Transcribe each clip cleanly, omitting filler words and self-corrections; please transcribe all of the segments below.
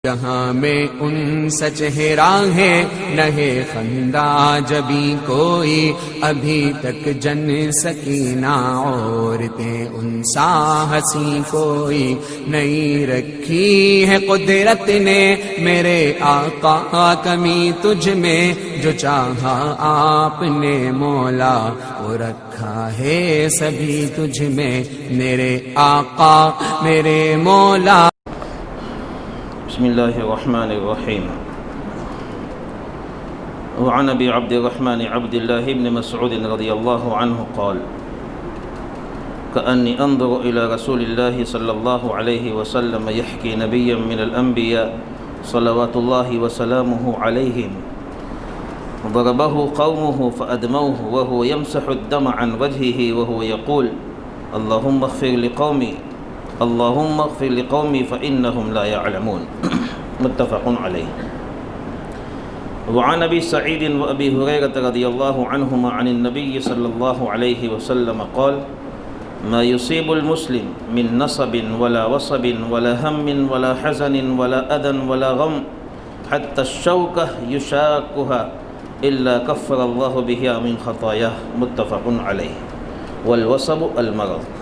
جہاں میں ان سچ ہے راہیں نہ خندہ جبھی کوئی ابھی تک جن سکینہ عورتیں ان سا ہنسی کوئی نہیں رکھی ہے قدرت نے میرے آقا کمی تجھ میں جو چاہا آپ نے مولا وہ رکھا ہے سبھی تجھ میں میرے آقا میرے مولا۔ بسم الله الرحمن الرحيم. وعن ابي عبد الرحمن عبد الله بن مسعود رضي الله عنه قال كأني انظر الى رسول الله صلى الله عليه وسلم يحكي نبيا من الانبياء صلوات الله وسلامه عليهم ضربه قومه فادموه وهو يمسح الدم عن وجهه وهو يقول اللهم اغفر لقومي اللهم اغفر لقومي فإنهم لا يعلمون متفق عليه. وعن ابي سعيد وابي هريرة رضي الله عنهما عن النبي صلى الله عليه وسلم قال ما يصيب المسلم من نصب ولا وصب ولا هم ولا حزن ولا أذى ولا غم حتى الشوكة يشاكها إلا كفر الله بها من خطاياه متفق عليه. والوصب المرض.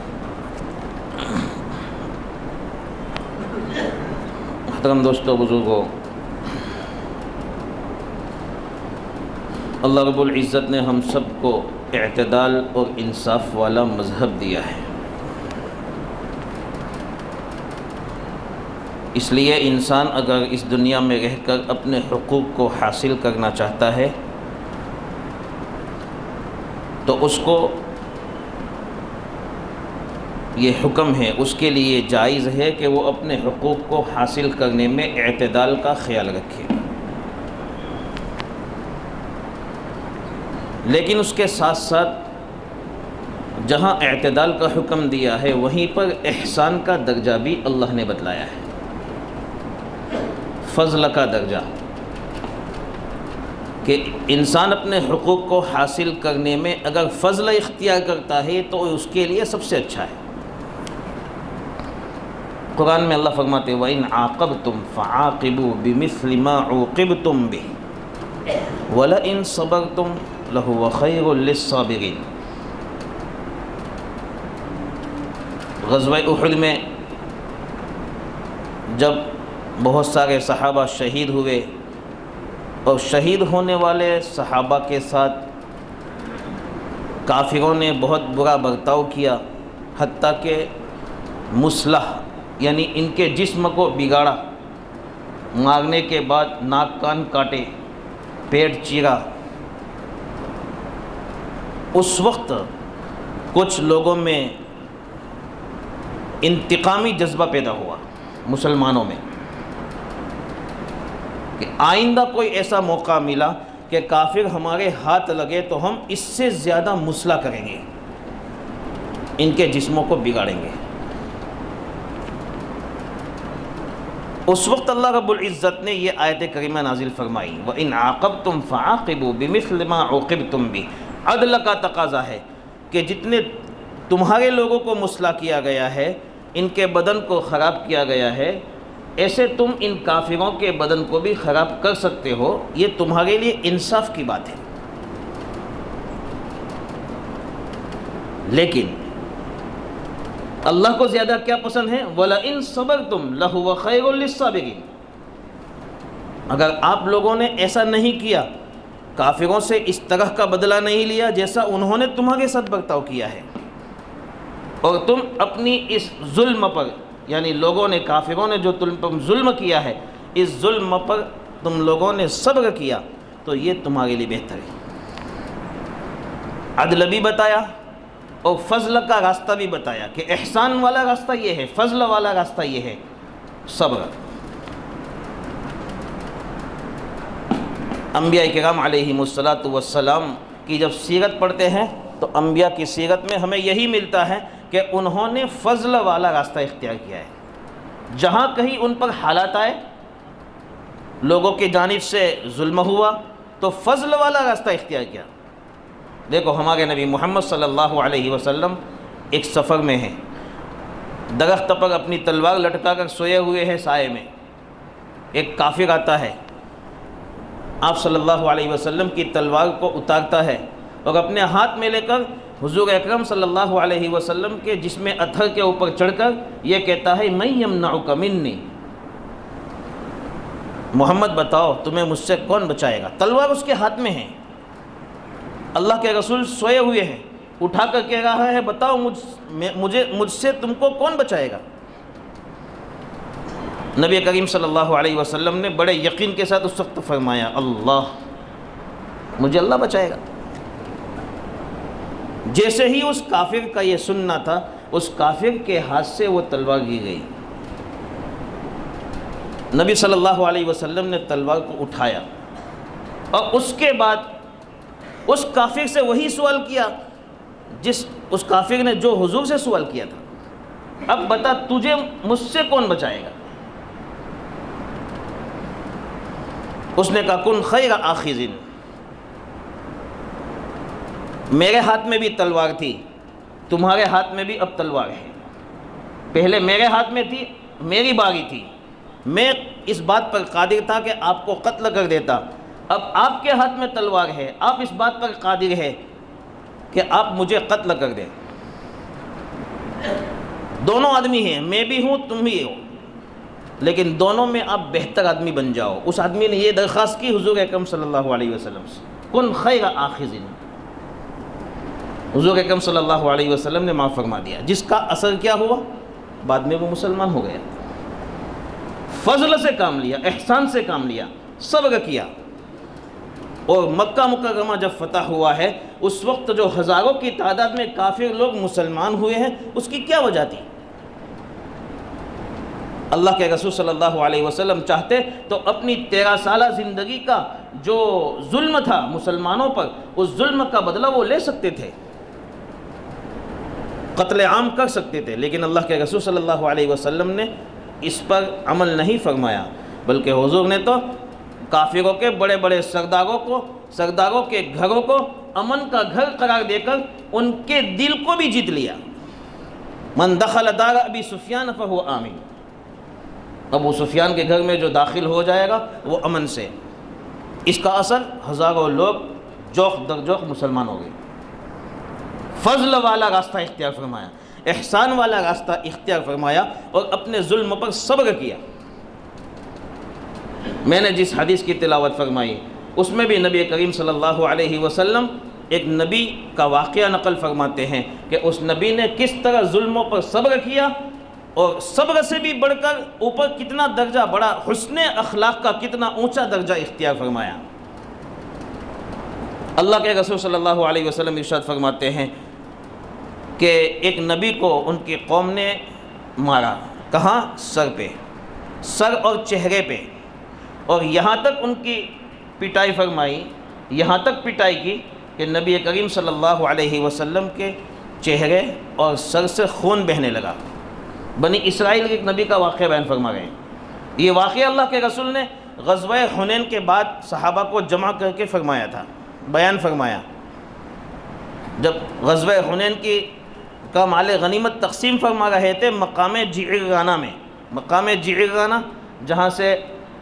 محترم دوستو بزرگو، اللہ رب العزت نے ہم سب کو اعتدال اور انصاف والا مذہب دیا ہے، اس لیے انسان اگر اس دنیا میں رہ کر اپنے حقوق کو حاصل کرنا چاہتا ہے تو اس کو یہ حکم ہے، اس کے لیے جائز ہے کہ وہ اپنے حقوق کو حاصل کرنے میں اعتدال کا خیال رکھے، لیکن اس کے ساتھ ساتھ جہاں اعتدال کا حکم دیا ہے وہیں پر احسان کا درجہ بھی اللہ نے بتلایا ہے، فضل کا درجہ، کہ انسان اپنے حقوق کو حاصل کرنے میں اگر فضل اختیار کرتا ہے تو اس کے لیے سب سے اچھا ہے۔ قرآن میں اللہ فرماتے ہیں وَإِنْ عَاقَبْتُمْ فَعَاقِبُوا بِمِثْلِ مَا عُوقِبْتُمْ بِهِ وَلَئِنْ صَبَرْتُمْ لَهُوَ خَيْرٌ لِلصَّابِرِينَ۔ غزوہ احد میں جب بہت سارے صحابہ شہید ہوئے اور شہید ہونے والے صحابہ کے ساتھ کافروں نے بہت برا برتاؤ کیا، حتیٰ کہ مسلح یعنی ان کے جسم کو بگاڑا، مارنے کے بعد ناک کان کاٹے، پیٹ چیرا۔ اس وقت کچھ لوگوں میں انتقامی جذبہ پیدا ہوا مسلمانوں میں کہ آئندہ کوئی ایسا موقع ملا کہ کافر ہمارے ہاتھ لگے تو ہم اس سے زیادہ مسلح کریں گے، ان کے جسموں کو بگاڑیں گے۔ اس وقت اللہ رب العزت نے یہ آیت کریمہ نازل فرمائی وَإِنْ عَاقَبْتُمْ فَعَاقِبُوا بِمِثْلِ مَا عُوقِبْتُمْ بِهِ۔ عدل کا تقاضا ہے کہ جتنے تمہارے لوگوں کو مسلح کیا گیا ہے، ان کے بدن کو خراب کیا گیا ہے، ایسے تم ان کافروں کے بدن کو بھی خراب کر سکتے ہو، یہ تمہارے لیے انصاف کی بات ہے۔ لیکن اللہ کو زیادہ کیا پسند ہے وَلَئِن صَبَرْتُمْ لَهُوَ خَيْرٌ لِلصَّابِرِينَ۔ اگر آپ لوگوں نے ایسا نہیں کیا، کافروں سے اس طرح کا بدلہ نہیں لیا جیسا انہوں نے تمہارے ساتھ برتاؤ کیا ہے، اور تم اپنی اس ظلم پر یعنی لوگوں نے کافروں نے جو تم پر ظلم کیا ہے، اس ظلم پر تم لوگوں نے صبر کیا تو یہ تمہارے لیے بہتر ہے۔ عدل بھی بتایا اور فضل کا راستہ بھی بتایا کہ احسان والا راستہ یہ ہے، فضل والا راستہ یہ ہے، صبر۔ انبیاء کرام علیہم الصلاۃ والسلام کی جب سیرت پڑھتے ہیں تو انبیاء کی سیرت میں ہمیں یہی ملتا ہے کہ انہوں نے فضل والا راستہ اختیار کیا ہے۔ جہاں کہیں ان پر حالات آئے، لوگوں کی جانب سے ظلم ہوا تو فضل والا راستہ اختیار کیا۔ دیکھو ہمارے نبی محمد صلی اللہ علیہ وسلم ایک سفر میں ہیں، درخت پر اپنی تلوار لٹکا کر سوئے ہوئے ہیں سائے میں، ایک کافر آتا ہے، آپ صلی اللہ علیہ وسلم کی تلوار کو اتارتا ہے اور اپنے ہاتھ میں لے کر حضور اکرم صلی اللہ علیہ وسلم کے جسم اطہر کے اوپر چڑھ کر یہ کہتا ہے من یمنعک منی، محمد بتاؤ تمہیں مجھ سے کون بچائے گا؟ تلوار اس کے ہاتھ میں ہے، اللہ کے رسول سوئے ہوئے ہیں، اٹھا کر کہہ رہا ہے بتاؤ مجھ سے تم کو کون بچائے گا؟ نبی کریم صلی اللہ علیہ وسلم نے بڑے یقین کے ساتھ اس وقت فرمایا اللہ، مجھے اللہ بچائے گا۔ جیسے ہی اس کافر کا یہ سننا تھا، اس کافر کے ہاتھ سے وہ تلوار گر گئی۔ نبی صلی اللہ علیہ وسلم نے تلوار کو اٹھایا اور اس کے بعد اس کافر سے وہی سوال کیا اس کافر نے جو حضور سے سوال کیا تھا، اب بتا تجھے مجھ سے کون بچائے گا؟ اس نے کہا کن خیر آخذ، میرے ہاتھ میں بھی تلوار تھی، تمہارے ہاتھ میں بھی اب تلوار ہے، پہلے میرے ہاتھ میں تھی، میری باری تھی، میں اس بات پر قادر تھا کہ آپ کو قتل کر دیتا، اب آپ کے ہاتھ میں تلوار ہے، آپ اس بات پر قادر ہے کہ آپ مجھے قتل کر دیں۔ دونوں آدمی ہیں، میں بھی ہوں تم بھی ہو، لیکن دونوں میں آپ بہتر آدمی بن جاؤ۔ اس آدمی نے یہ درخواست کی حضور اکرم صلی اللہ علیہ وسلم سے، کن خیر آخذ، حضور اکرم صلی اللہ علیہ وسلم نے معاف فرما دیا، جس کا اثر کیا ہوا؟ بعد میں وہ مسلمان ہو گیا، فضل سے کام لیا، احسان سے کام لیا، صبر کیا۔ اور مکہ مکرمہ جب فتح ہوا ہے، اس وقت جو ہزاروں کی تعداد میں کافر لوگ مسلمان ہوئے ہیں، اس کی کیا وجہ تھی؟ اللہ کے رسول صلی اللہ علیہ وسلم چاہتے تو اپنی 13 سالہ زندگی کا جو ظلم تھا مسلمانوں پر، اس ظلم کا بدلہ وہ لے سکتے تھے، قتل عام کر سکتے تھے، لیکن اللہ کے رسول صلی اللہ علیہ وسلم نے اس پر عمل نہیں فرمایا، بلکہ حضور نے تو کافروں کے بڑے بڑے سرداروں کے گھروں کو امن کا گھر قرار دے کر ان کے دل کو بھی جیت لیا۔ من دخل دار ابی سفیان فہو آمن، ابو سفیان کے گھر میں جو داخل ہو جائے گا وہ امن سے۔ اس کا اثر ہزاروں لوگ جوخ در جوخ مسلمان ہو گئے۔ فضل والا راستہ اختیار فرمایا، احسان والا راستہ اختیار فرمایا اور اپنے ظلم پر صبر کیا۔ میں نے جس حدیث کی تلاوت فرمائی اس میں بھی نبی کریم صلی اللہ علیہ وسلم ایک نبی کا واقعہ نقل فرماتے ہیں کہ اس نبی نے کس طرح ظلموں پر صبر کیا، اور صبر سے بھی بڑھ کر اوپر کتنا درجہ بڑا، حسن اخلاق کا کتنا اونچا درجہ اختیار فرمایا۔ اللہ کے رسول صلی اللہ علیہ وسلم ارشاد فرماتے ہیں کہ ایک نبی کو ان کی قوم نے مارا، کہاں؟ سر پہ، سر اور چہرے پہ، اور یہاں تک ان کی پٹائی فرمائی، یہاں تک پٹائی کی کہ نبی کریم صلی اللہ علیہ وسلم کے چہرے اور سر سے خون بہنے لگا۔ بنی اسرائیل کے ایک نبی کا واقعہ بیان فرما گئے۔ یہ واقعہ اللہ کے رسول نے غزوہ حنین کے بعد صحابہ کو جمع کر کے فرمایا تھا، بیان فرمایا۔ جب غزوہ حنین کا مال غنیمت تقسیم فرما رہے تھے مقام جعرانہ میں، مقام جعرانہ جہاں سے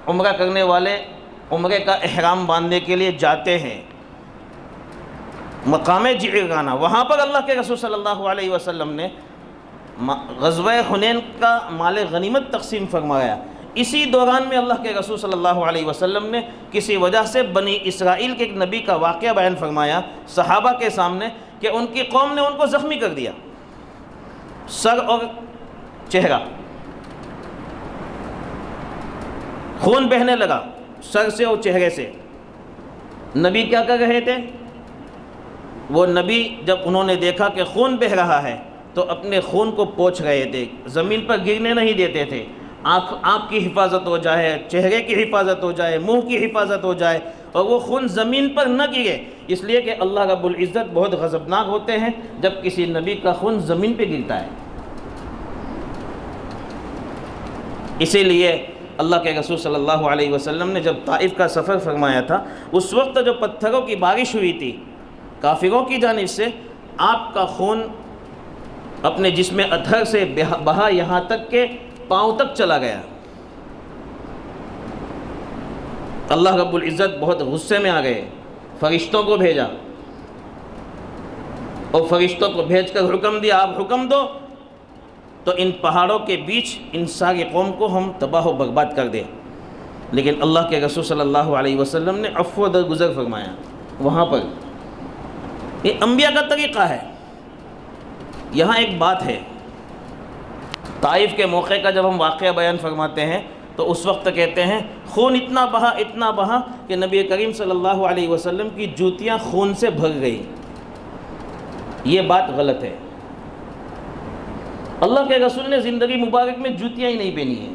عمرہ کرنے والے عمرے کا احرام باندھنے کے لیے جاتے ہیں، مقام جعرانہ، وہاں پر اللہ کے رسول صلی اللہ علیہ وسلم نے غزوہ حنین کا مال غنیمت تقسیم فرمایا۔ اسی دوران میں اللہ کے رسول صلی اللہ علیہ وسلم نے کسی وجہ سے بنی اسرائیل کے ایک نبی کا واقعہ بیان فرمایا صحابہ کے سامنے کہ ان کی قوم نے ان کو زخمی کر دیا، سر اور چہرہ، خون بہنے لگا سر سے اور چہرے سے۔ نبی کیا کر رہے تھے؟ وہ نبی جب انہوں نے دیکھا کہ خون بہہ رہا ہے تو اپنے خون کو پوچھ رہے تھے، زمین پر گرنے نہیں دیتے تھے۔ آنکھ کی حفاظت ہو جائے، چہرے کی حفاظت ہو جائے، منہ کی حفاظت ہو جائے، اور وہ خون زمین پر نہ گرے، اس لیے کہ اللہ رب العزت بہت غضبناک ہوتے ہیں جب کسی نبی کا خون زمین پہ گرتا ہے۔ اسی لیے اللہ کے رسول صلی اللہ علیہ وسلم نے جب طائف کا سفر فرمایا تھا، اس وقت جو پتھروں کی بارش ہوئی تھی کافروں کی جانب سے، آپ کا خون اپنے جسم اطہر سے بہا یہاں تک کہ پاؤں تک چلا گیا۔ اللہ رب العزت بہت غصے میں آ گئے، فرشتوں کو بھیجا اور فرشتوں کو بھیج کر حکم دیا، آپ حکم دو تو ان پہاڑوں کے بیچ ان ساری قوم کو ہم تباہ و برباد کر دیں۔ لیکن اللہ کے رسول صلی اللہ علیہ وسلم نے عفو و درگزر فرمایا وہاں پر۔ یہ انبیاء کا طریقہ ہے۔ یہاں ایک بات ہے، طائف کے موقع کا جب ہم واقعہ بیان فرماتے ہیں تو اس وقت کہتے ہیں خون اتنا بہا کہ نبی کریم صلی اللہ علیہ وسلم کی جوتیاں خون سے بھر گئی۔ یہ بات غلط ہے۔ اللہ کے رسول نے زندگی مبارک میں جوتیاں ہی نہیں پہنی ہیں۔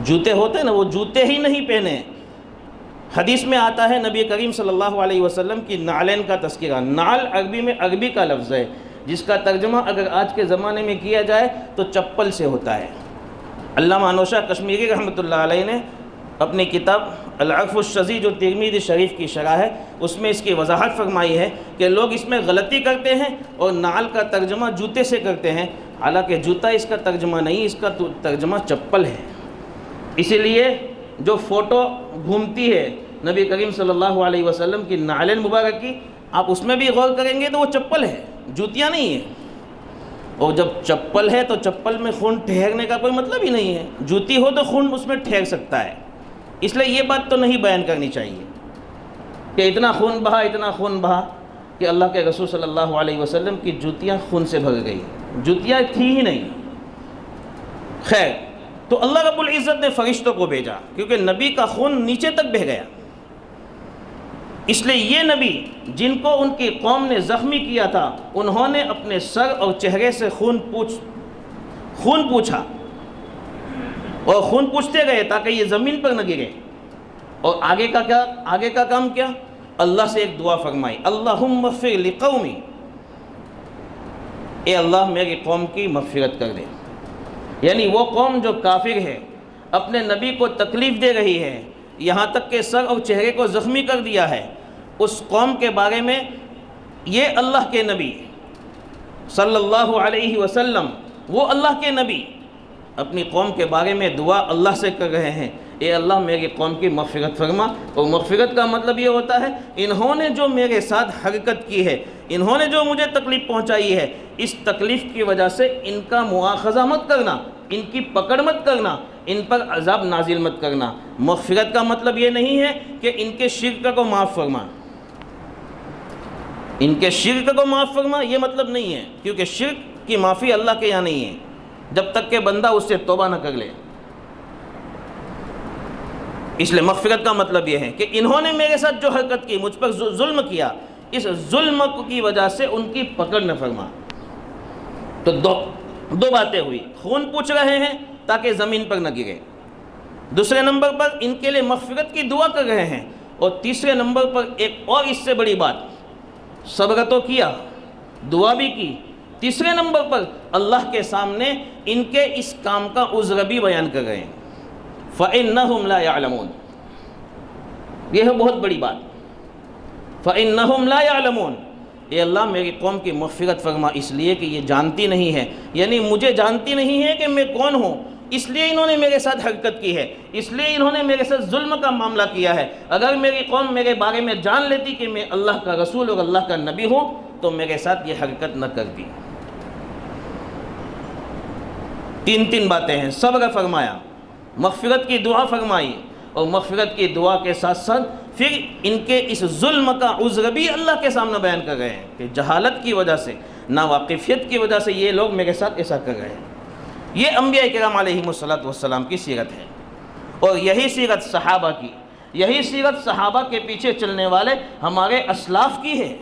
جوتے ہوتے ہیں نا، وہ جوتے ہی نہیں پہنے۔ حدیث میں آتا ہے نبی کریم صلی اللہ علیہ وسلم کی نعلین کا تذکرہ۔ نعل عربی میں عربی کا لفظ ہے جس کا ترجمہ اگر آج کے زمانے میں کیا جائے تو چپل سے ہوتا ہے۔ علامہ انوشہ کشمیری رحمۃ اللہ علیہ نے اپنی کتاب العرف الشذی جو ترمذی شریف کی شرح ہے اس میں اس کی وضاحت فرمائی ہے کہ لوگ اس میں غلطی کرتے ہیں اور نعل کا ترجمہ جوتے سے کرتے ہیں، حالانکہ جوتا اس کا ترجمہ نہیں، اس کا ترجمہ چپل ہے۔ اسی لیے جو فوٹو گھومتی ہے نبی کریم صلی اللہ علیہ وسلم کی نعلین مبارک کی، آپ اس میں بھی غور کریں گے تو وہ چپل ہے، جوتیاں نہیں ہیں۔ اور جب چپل ہے تو چپل میں خون ٹھہرنے کا کوئی مطلب ہی نہیں ہے۔ جوتی ہو تو خون اس میں ٹھہر سکتا ہے، اس لیے یہ بات تو نہیں بیان کرنی چاہیے کہ اتنا خون بہا کہ اللہ کے رسول صلی اللہ علیہ وسلم کی جوتیاں خون سے بھر گئی۔ جوتیاں تھی ہی نہیں۔ خیر، تو اللہ رب العزت نے فرشتوں کو بھیجا کیونکہ نبی کا خون نیچے تک بہہ گیا۔ اس لیے یہ نبی جن کو ان کی قوم نے زخمی کیا تھا انہوں نے اپنے سر اور چہرے سے خون پوچھا اور خون پوچھتے گئے تاکہ یہ زمین پر نہ گرے۔ اور آگے کا کام کیا؟ اللہ سے ایک دعا فرمائی، اللہم اغفر لقومی، اے اللہ میری قوم کی مغفرت کر دے۔ یعنی وہ قوم جو کافر ہے، اپنے نبی کو تکلیف دے رہی ہے، یہاں تک کہ سر اور چہرے کو زخمی کر دیا ہے، اس قوم کے بارے میں یہ اللہ کے نبی صلی اللہ علیہ وسلم، وہ اللہ کے نبی اپنی قوم کے بارے میں دعا اللہ سے کر رہے ہیں، اے اللہ میری قوم کی مغفرت فرما۔ اور مغفرت کا مطلب یہ ہوتا ہے انہوں نے جو میرے ساتھ حرکت کی ہے، انہوں نے جو مجھے تکلیف پہنچائی ہے، اس تکلیف کی وجہ سے ان کا مواخذہ مت کرنا، ان کی پکڑ مت کرنا، ان پر عذاب نازل مت کرنا۔ مغفرت کا مطلب یہ نہیں ہے کہ ان کے شرک کو معاف فرما، ان کے شرک کو معاف فرما، یہ مطلب نہیں ہے، کیونکہ شرک کی معافی اللہ کے یہاں نہیں ہے جب تک کہ بندہ اس سے توبہ نہ کر لے۔ اس لیے مغفرت کا مطلب یہ ہے کہ انہوں نے میرے ساتھ جو حرکت کی، مجھ پر ظلم کیا، اس ظلم کی وجہ سے ان کی پکڑ نہ فرما۔ تو دو باتیں ہوئی، خون پوچھ رہے ہیں تاکہ زمین پر نہ گرے، دوسرے نمبر پر ان کے لیے مغفرت کی دعا کر رہے ہیں، اور تیسرے نمبر پر ایک اور اس سے بڑی بات، صبر تو کیا، دعا بھی کی، تیسرے نمبر پر اللہ کے سامنے ان کے اس کام کا عذر بھی بیان کر رہے ہیں، فَإِنَّهُمْ لَا يَعْلَمُونَ۔ یہ ہے بہت بڑی بات، فَإِنَّهُمْ لَا يَعْلَمُونَ، اے اللہ میری قوم کی مغفرت فرما، اس لیے کہ یہ جانتی نہیں ہے، یعنی مجھے جانتی نہیں ہے کہ میں کون ہوں، اس لیے انہوں نے میرے ساتھ حرکت کی ہے، اس لیے انہوں نے میرے ساتھ ظلم کا معاملہ کیا ہے۔ اگر میری قوم میرے بارے میں جان لیتی کہ میں اللہ کا رسول اور اللہ کا نبی ہوں تو میرے ساتھ یہ حرکت نہ کرتی۔ تین باتیں ہیں، صبر فرمایا، مغفرت کی دعا فرمائی، اور مغفرت کی دعا کے ساتھ ساتھ پھر ان کے اس ظلم کا عذر بھی اللہ کے سامنے بیان کر رہے ہیں کہ جہالت کی وجہ سے، ناواقفیت کی وجہ سے یہ لوگ میرے ساتھ ایسا کر رہے ہیں۔ یہ انبیاء کرام علیہم السلام کی سیرت ہے، اور یہی سیرت صحابہ کی، یہی سیرت صحابہ کے پیچھے چلنے والے ہمارے اسلاف کی ہے۔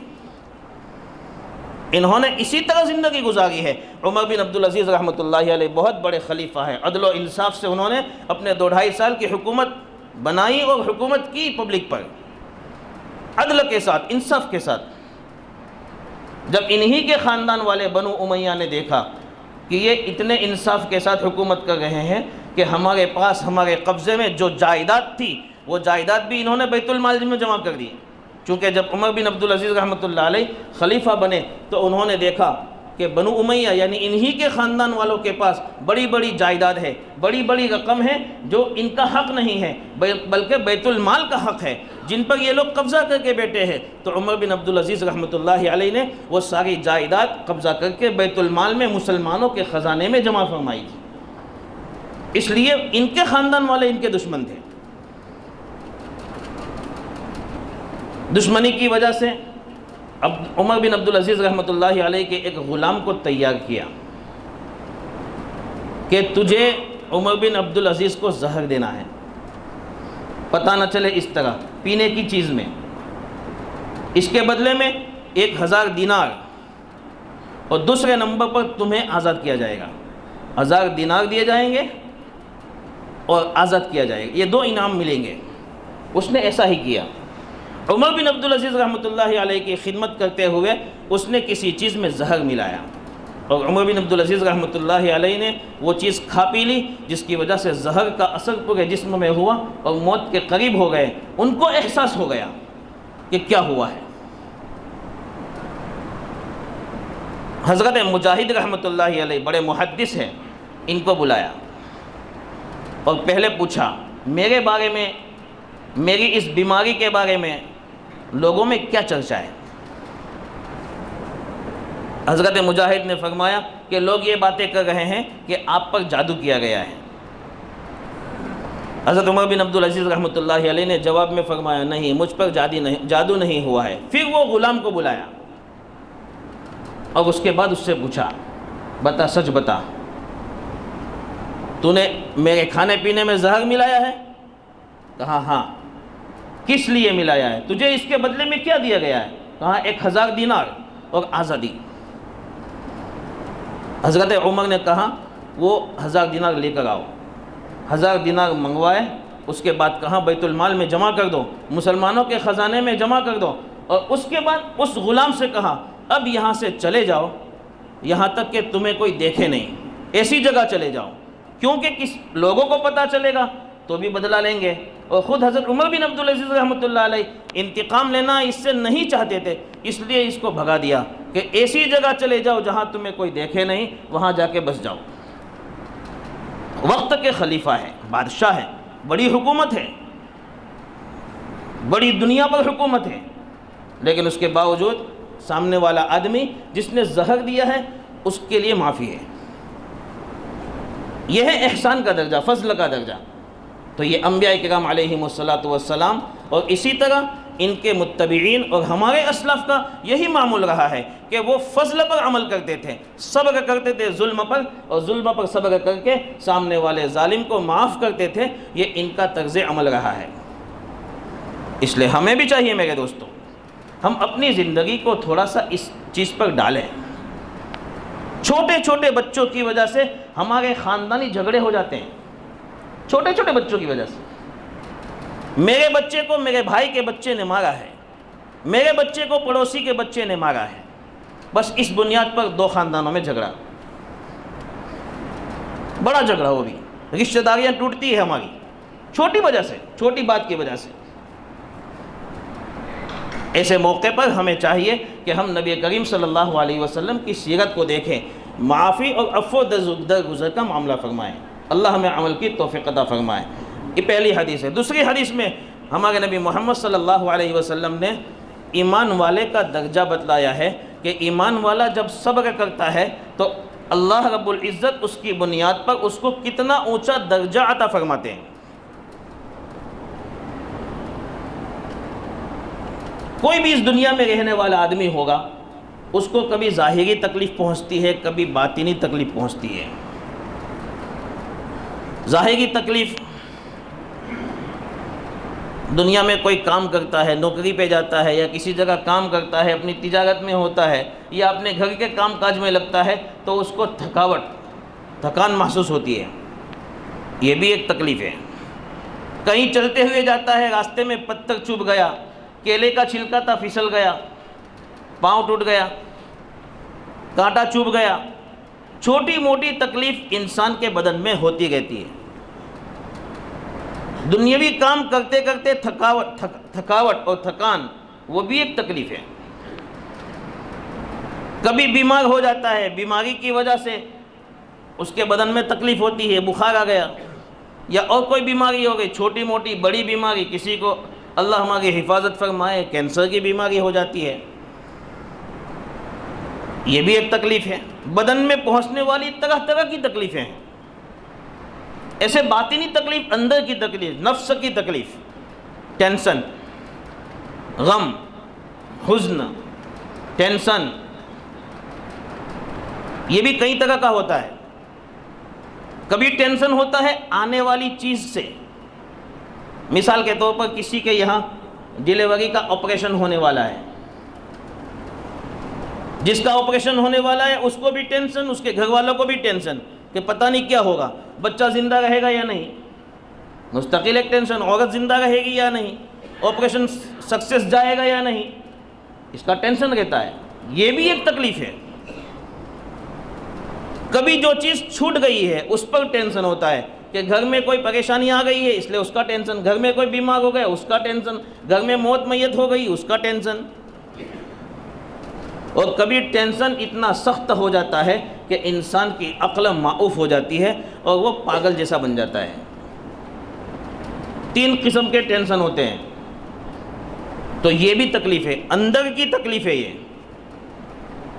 انہوں نے اسی طرح زندگی گزاری ہے۔ عمر بن عبدالعزیز رحمۃ اللہ علیہ بہت بڑے خلیفہ ہیں، عدل و انصاف سے انہوں نے اپنے 2-2.5 سال کی حکومت بنائی اور حکومت کی پبلک پر، عدل کے ساتھ، انصاف کے ساتھ۔ جب انہی کے خاندان والے بنو امیہ نے دیکھا کہ یہ اتنے انصاف کے ساتھ حکومت کر رہے ہیں کہ ہمارے پاس، ہمارے قبضے میں جو جائیداد تھی وہ جائیداد بھی انہوں نے بیت المال میں جمع کر دی، چونکہ جب عمر بن عبدالعزیز رحمۃ اللہ علیہ خلیفہ بنے تو انہوں نے دیکھا کہ بنو امیہ یعنی انہی کے خاندان والوں کے پاس بڑی بڑی جائیداد ہے، بڑی بڑی رقم ہے جو ان کا حق نہیں ہے بلکہ بیت المال کا حق ہے، جن پر یہ لوگ قبضہ کر کے بیٹھے ہیں۔ تو عمر بن عبدالعزیز رحمۃ اللہ علیہ نے وہ ساری جائیداد قبضہ کر کے بیت المال میں مسلمانوں کے خزانے میں جمع فرمائی تھی، اس لیے ان کے خاندان والے ان کے دشمن تھے۔ دشمنی کی وجہ سے اب عمر بن عبدالعزیز رحمۃ اللہ علیہ کے ایک غلام کو تیار کیا کہ تجھے عمر بن عبدالعزیز کو زہر دینا ہے، پتہ نہ چلے اس طرح پینے کی چیز میں، اس کے بدلے میں 1000 دینار اور دوسرے نمبر پر تمہیں آزاد کیا جائے گا، 1000 دینار دیے جائیں گے اور آزاد کیا جائے گا، یہ 2 انعام ملیں گے۔ اس نے ایسا ہی کیا۔ عمر بن عبدالعزیز رحمۃ اللہ علیہ کی خدمت کرتے ہوئے اس نے کسی چیز میں زہر ملایا، اور عمر بن عبدالعزیز رحمۃ اللہ علیہ نے وہ چیز کھا پی لی، جس کی وجہ سے زہر کا اثر پورے جسم میں ہوا اور موت کے قریب ہو گئے۔ ان کو احساس ہو گیا کہ کیا ہوا ہے۔ حضرت مجاہد رحمۃ اللہ علیہ بڑے محدث ہیں، ان کو بلایا اور پہلے پوچھا میرے بارے میں، میری اس بیماری کے بارے میں لوگوں میں کیا چرچا ہے؟ حضرت مجاہد نے فرمایا کہ لوگ یہ باتیں کر رہے ہیں کہ آپ پر جادو کیا گیا ہے۔ حضرت عمر بن عبدالعزیز رحمۃ اللہ علیہ نے جواب میں فرمایا نہیں، مجھ پر جادو نہیں ہوا ہے۔ پھر وہ غلام کو بلایا اور اس کے بعد اس سے پوچھا بتا، سچ بتا، تو نے میرے کھانے پینے میں زہر ملایا ہے؟ کہا ہاں۔ کس لیے ملایا ہے؟ تجھے اس کے بدلے میں کیا دیا گیا ہے؟ کہا 1000 دینار اور آزادی۔ حضرت عمر نے کہا وہ 1000 دینار لے کر آؤ۔ 1000 دینار منگوائے، اس کے بعد کہا بیت المال میں جمع کر دو، مسلمانوں کے خزانے میں جمع کر دو، اور اس کے بعد اس غلام سے کہا اب یہاں سے چلے جاؤ یہاں تک کہ تمہیں کوئی دیکھے نہیں، ایسی جگہ چلے جاؤ، کیونکہ کس لوگوں کو پتہ چلے گا تو بھی بدلہ لیں گے۔ اور خود حضرت عمر بن عبدالعزیز رحمۃ اللہ علیہ انتقام لینا اس سے نہیں چاہتے تھے، اس لیے اس کو بھگا دیا کہ ایسی جگہ چلے جاؤ جہاں تمہیں کوئی دیکھے نہیں، وہاں جا کے بس جاؤ۔ وقت کے خلیفہ ہے، بادشاہ ہے، بڑی حکومت ہے، بڑی دنیا پر حکومت ہے، لیکن اس کے باوجود سامنے والا آدمی جس نے زہر دیا ہے اس کے لیے معافی ہے۔ یہ ہے احسان کا درجہ، فضل کا درجہ۔ تو یہ انبیاء کرام علیہم الصلاۃ والسلام اور اسی طرح ان کے متبعین اور ہمارے اسلاف کا یہی معمول رہا ہے کہ وہ فضل پر عمل کرتے تھے، صبر کرتے تھے ظلم پر، اور ظلم پر صبر کر کے سامنے والے ظالم کو معاف کرتے تھے۔ یہ ان کا طرز عمل رہا ہے۔ اس لیے ہمیں بھی چاہیے میرے دوستوں، ہم اپنی زندگی کو تھوڑا سا اس چیز پر ڈالیں۔ چھوٹے چھوٹے بچوں کی وجہ سے ہمارے خاندانی جھگڑے ہو جاتے ہیں، چھوٹے چھوٹے بچوں کی وجہ سے۔ میرے بچے کو میرے بھائی کے بچے نے مارا ہے، میرے بچے کو پڑوسی کے بچے نے مارا ہے، بس اس بنیاد پر 2 خاندانوں میں جھگڑا، بڑا جھگڑا، وہ بھی رشتہ داریاں ٹوٹتی ہے ہماری چھوٹی وجہ سے، چھوٹی بات کی وجہ سے۔ ایسے موقع پر ہمیں چاہیے کہ ہم نبی کریم صلی اللہ علیہ وسلم کی سیرت کو دیکھیں، معافی اور عفو درگزر کا معاملہ فرمائیں۔ اللہ ہمیں عمل کی توفیق عطا فرمائے۔ یہ پہلی حدیث ہے۔ دوسری حدیث میں ہمارے نبی محمد صلی اللہ علیہ وسلم نے ایمان والے کا درجہ بتلایا ہے کہ ایمان والا جب صبر کرتا ہے تو اللہ رب العزت اس کی بنیاد پر اس کو کتنا اونچا درجہ عطا فرماتے ہیں۔ کوئی بھی اس دنیا میں رہنے والا آدمی ہوگا، اس کو کبھی ظاہری تکلیف پہنچتی ہے، کبھی باطنی تکلیف پہنچتی ہے۔ ظاہری تکلیف، دنیا میں کوئی کام کرتا ہے، نوکری پہ جاتا ہے یا کسی جگہ کام کرتا ہے، اپنی تجارت میں ہوتا ہے یا اپنے گھر کے کام کاج میں لگتا ہے تو اس کو تھکان محسوس ہوتی ہے، یہ بھی ایک تکلیف ہے۔ کہیں چلتے ہوئے جاتا ہے، راستے میں پتھر چبھ گیا، کیلے کا چھلکا تھا پھسل گیا، پاؤں ٹوٹ گیا، کانٹا چبھ گیا، چھوٹی موٹی تکلیف انسان کے بدن میں ہوتی رہتی ہے۔ دنیاوی کام کرتے کرتے تھکاوٹ اور تھکان، وہ بھی ایک تکلیف ہے۔ کبھی بیمار ہو جاتا ہے، بیماری کی وجہ سے اس کے بدن میں تکلیف ہوتی ہے، بخار آ گیا یا اور کوئی بیماری ہو گئی، چھوٹی موٹی بڑی بیماری، کسی کو اللہ ہماری حفاظت فرمائے کینسر کی بیماری ہو جاتی ہے، یہ بھی ایک تکلیف ہے۔ بدن میں پہنچنے والی طرح طرح کی تکلیفیں ہیں، ایسے باطنی تکلیف، اندر کی تکلیف، نفس کی تکلیف، ٹینشن، غم، حزن، ٹینشن، یہ بھی کئی طرح کا ہوتا ہے۔ کبھی ٹینشن ہوتا ہے آنے والی چیز سے، مثال کے طور پر کسی کے یہاں ڈیلیوری کا آپریشن ہونے والا ہے، جس کا آپریشن ہونے والا ہے اس کو بھی ٹینشن، اس کے گھر والوں کو بھی ٹینشن کہ پتہ نہیں کیا ہوگا، بچہ زندہ رہے گا یا نہیں، مستقل ایک ٹینشن، عورت زندہ رہے گی یا نہیں، آپریشن سکسیس جائے گا یا نہیں، اس کا ٹینشن رہتا ہے، یہ بھی ایک تکلیف ہے۔ کبھی جو چیز چھوٹ گئی ہے اس پر ٹینشن ہوتا ہے کہ گھر میں کوئی پریشانی آ گئی ہے اس لیے اس کا ٹینشن، گھر میں کوئی بیمار ہو گیا اس کا ٹینشن، گھر میں موت میت ہو گئی اس کا ٹینشن۔ اور کبھی ٹینشن اتنا سخت ہو جاتا ہے کہ انسان کی عقل معوف ہو جاتی ہے اور وہ پاگل جیسا بن جاتا ہے۔ 3 قسم کے ٹینشن ہوتے ہیں، تو یہ بھی تکلیف ہے، اندر کی تکلیف ہے۔ یہ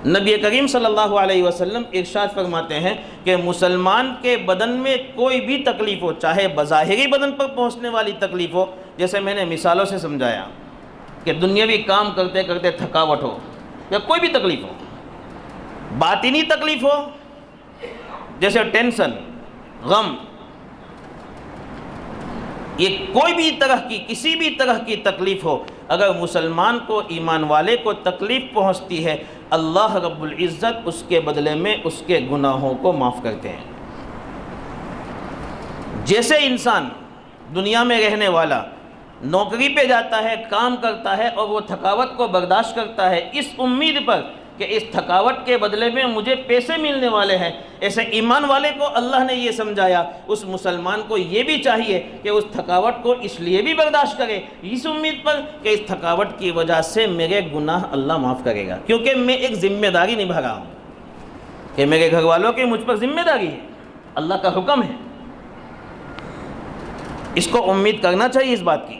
نبی کریم صلی اللہ علیہ وسلم ارشاد فرماتے ہیں کہ مسلمان کے بدن میں کوئی بھی تکلیف ہو، چاہے بظاہری بدن پر پہنچنے والی تکلیف ہو، جیسے میں نے مثالوں سے سمجھایا کہ دنیاوی کام کرتے کرتے تھکاوٹ ہو یا کوئی بھی تکلیف ہو، باطنی تکلیف ہو جیسے ٹینشن، غم، یہ کوئی بھی طرح کی کسی بھی طرح کی تکلیف ہو، اگر مسلمان کو، ایمان والے کو تکلیف پہنچتی ہے، اللہ رب العزت اس کے بدلے میں اس کے گناہوں کو معاف کرتے ہیں۔ جیسے انسان دنیا میں رہنے والا نوکری پہ جاتا ہے، کام کرتا ہے اور وہ تھکاوٹ کو برداشت کرتا ہے اس امید پر کہ اس تھکاوٹ کے بدلے میں مجھے پیسے ملنے والے ہیں، ایسے ایمان والے کو اللہ نے یہ سمجھایا، اس مسلمان کو یہ بھی چاہیے کہ اس تھکاوٹ کو اس لیے بھی برداشت کرے اس امید پر کہ اس تھکاوٹ کی وجہ سے میرے گناہ اللہ معاف کرے گا، کیونکہ میں ایک ذمہ داری نبھا رہا ہوں کہ میرے گھر والوں کی مجھ پر ذمہ داری ہے، اللہ کا حکم ہے، اس کو امید کرنا چاہیے اس بات کی۔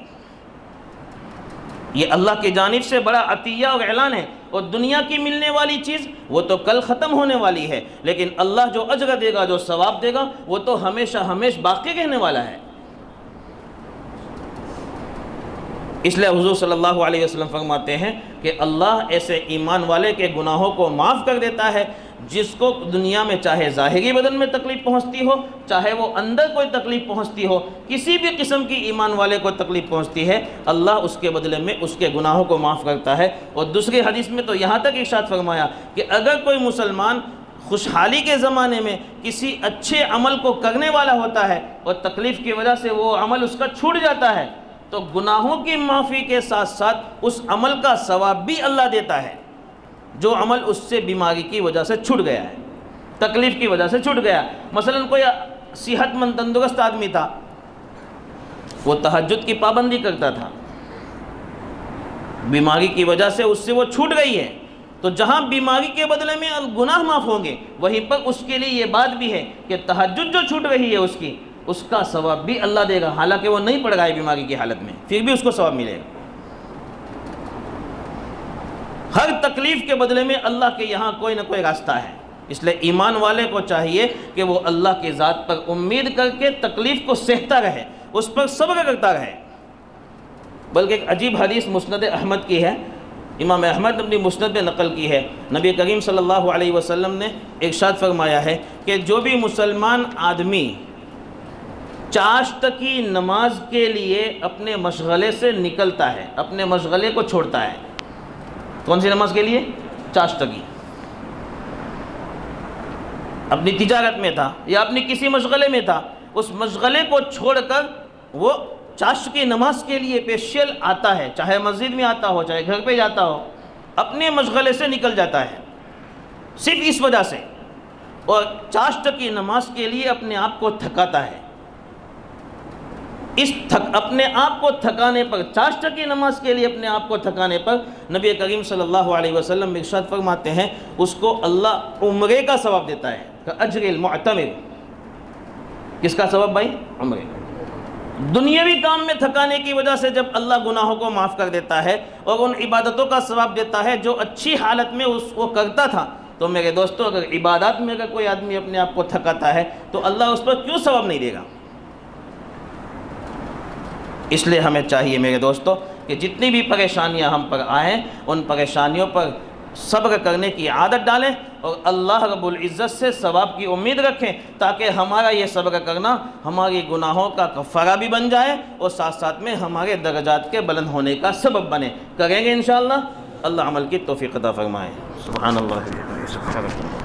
یہ اللہ کی جانب سے بڑا عطیہ اور اعلان ہے، اور دنیا کی ملنے والی چیز وہ تو کل ختم ہونے والی ہے، لیکن اللہ جو اجر دے گا، جو ثواب دے گا، وہ تو ہمیشہ ہمیشہ باقی رہنے والا ہے۔ اس لیے حضور صلی اللہ علیہ وسلم فرماتے ہیں کہ اللہ ایسے ایمان والے کے گناہوں کو معاف کر دیتا ہے جس کو دنیا میں چاہے ظاہری بدن میں تکلیف پہنچتی ہو، چاہے وہ اندر کوئی تکلیف پہنچتی ہو، کسی بھی قسم کی ایمان والے کو تکلیف پہنچتی ہے، اللہ اس کے بدلے میں اس کے گناہوں کو معاف کرتا ہے۔ اور دوسری حدیث میں تو یہاں تک ارشاد فرمایا کہ اگر کوئی مسلمان خوشحالی کے زمانے میں کسی اچھے عمل کو کرنے والا ہوتا ہے اور تکلیف کی وجہ سے وہ عمل اس کا چھوٹ جاتا ہے، تو گناہوں کی معافی کے ساتھ ساتھ اس عمل کا ثواب بھی اللہ دیتا ہے، جو عمل اس سے بیماری کی وجہ سے چھوٹ گیا ہے، تکلیف کی وجہ سے چھوٹ گیا۔ مثلا کوئی صحت مند تندرست آدمی تھا، وہ تہجد کی پابندی کرتا تھا، بیماری کی وجہ سے اس سے وہ چھوٹ گئی ہے، تو جہاں بیماری کے بدلے میں گناہ معاف ہوں گے، وہیں پر اس کے لیے یہ بات بھی ہے کہ تہجد جو چھوٹ رہی ہے اس کا ثواب بھی اللہ دے گا، حالانکہ وہ نہیں پڑ رہا ہے بیماری کی حالت میں، پھر بھی اس کو ثواب ملے گا۔ ہر تکلیف کے بدلے میں اللہ کے یہاں کوئی نہ کوئی راستہ ہے، اس لیے ایمان والے کو چاہیے کہ وہ اللہ کی ذات پر امید کر کے تکلیف کو سہتا رہے، اس پر صبر کرتا رہے۔ بلکہ ایک عجیب حدیث مسند احمد کی ہے، امام احمد اپنی مسند میں نقل کی ہے، نبی کریم صلی اللہ علیہ وسلم نے ارشاد فرمایا ہے کہ جو بھی مسلمان آدمی چاشت کی نماز کے لیے اپنے مشغلے سے نکلتا ہے، اپنے مشغلے کو چھوڑتا ہے، کون سی نماز کے لیے؟ چاشت کی، اپنی تجارت میں تھا یا اپنی کسی مشغلے میں تھا، اس مشغلے کو چھوڑ کر وہ چاشت کی نماز کے لیے پیشل آتا ہے، چاہے مسجد میں آتا ہو چاہے گھر پہ جاتا ہو، اپنے مشغلے سے نکل جاتا ہے صرف اس وجہ سے، اور چاشت کی نماز کے لیے اپنے آپ کو تھکاتا ہے، اپنے آپ کو تھکانے پر، چاشت کی نماز کے لیے اپنے آپ کو تھکانے پر نبی کریم صلی اللہ علیہ وسلم ارشاد فرماتے ہیں اس کو اللہ عمرے کا ثواب دیتا ہے، اجر المعتمر۔ کس کا ثواب بھائی؟ عمرے۔ دنیاوی کام میں تھکانے کی وجہ سے جب اللہ گناہوں کو معاف کر دیتا ہے اور ان عبادتوں کا ثواب دیتا ہے جو اچھی حالت میں اس کو کرتا تھا، تو میرے دوستو اگر عبادات میں اگر کوئی آدمی اپنے آپ کو تھکاتا ہے تو اللہ اس پر کیوں ثواب نہیں دے گا؟ اس لیے ہمیں چاہیے میرے دوستو کہ جتنی بھی پریشانیاں ہم پر آئیں ان پریشانیوں پر صبر کرنے کی عادت ڈالیں اور اللہ رب العزت سے ثواب کی امید رکھیں، تاکہ ہمارا یہ صبر کرنا ہماری گناہوں کا کفارہ بھی بن جائے اور ساتھ ساتھ میں ہمارے درجات کے بلند ہونے کا سبب بنے۔ کریں گے انشاءاللہ۔ اللہ عمل کی توفیق عطا فرمائے۔ سبحان اللہ۔